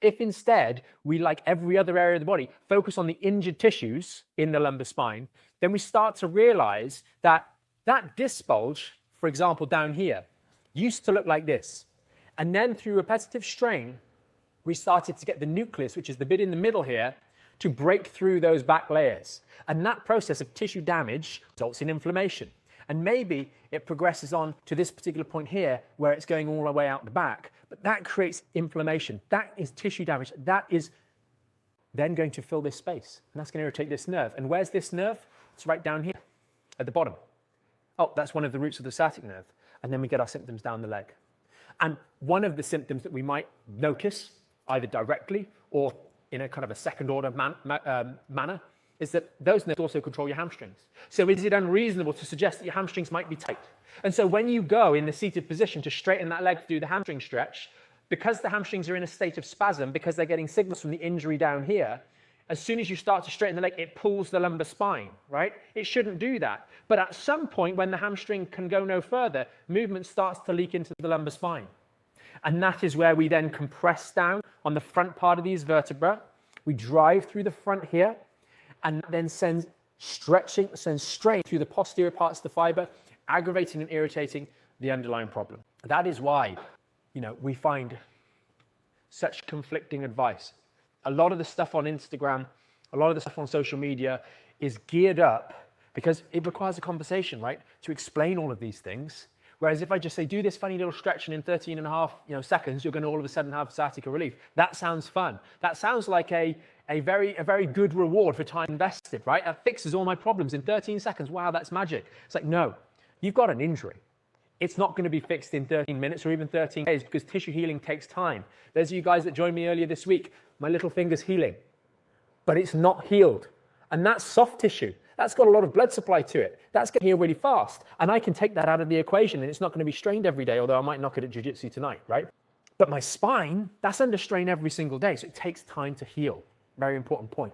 If instead we, like every other area of the body, focus on the injured tissues in the lumbar spine, then we start to realize that that disc bulge, for example, down here, used to look like this. And then through repetitive strain, we started to get the nucleus, which is the bit in the middle here, to break through those back layers. And that process of tissue damage results in inflammation. And maybe it progresses on to this particular point here where it's going all the way out the back, but that creates inflammation. That is tissue damage. That is then going to fill this space, and that's going to irritate this nerve. And where's this nerve? It's right down here at the bottom. Oh, that's one of the roots of the sciatic nerve. And then we get our symptoms down the leg. And one of the symptoms that we might notice, either directly or in a kind of a second order manner, is that those nerves also control your hamstrings. So is it unreasonable to suggest that your hamstrings might be tight? And so when you go in the seated position to straighten that leg to do the hamstring stretch, because the hamstrings are in a state of spasm, because they're getting signals from the injury down here, as soon as you start to straighten the leg, it pulls the lumbar spine, right? It shouldn't do that. But at some point, when the hamstring can go no further, movement starts to leak into the lumbar spine. And that is where we then compress down on the front part of these vertebrae. We drive through the front here, and then sends strain through the posterior parts of the fiber, aggravating and irritating the underlying problem. That is why, we find such conflicting advice. A lot of the stuff on Instagram, a lot of the stuff on social media is geared up because it requires a conversation, right? To explain all of these things. Whereas if I just say, do this funny little stretch and in 13 and a half seconds, you're going to all of a sudden have sciatica relief. That sounds fun. That sounds like a very good reward for time invested, right? That fixes all my problems in 13 seconds. Wow, that's magic. It's like, no, you've got an injury. It's not going to be fixed in 13 minutes or even 13 days because tissue healing takes time. Those of you guys that joined me earlier this week, my little finger's healing, but it's not healed. And that's soft tissue. That's got a lot of blood supply to it. That's going to heal really fast. And I can take that out of the equation and it's not going to be strained every day, although I might knock it at jiu-jitsu tonight, right? But my spine, that's under strain every single day. So it takes time to heal. Very important point.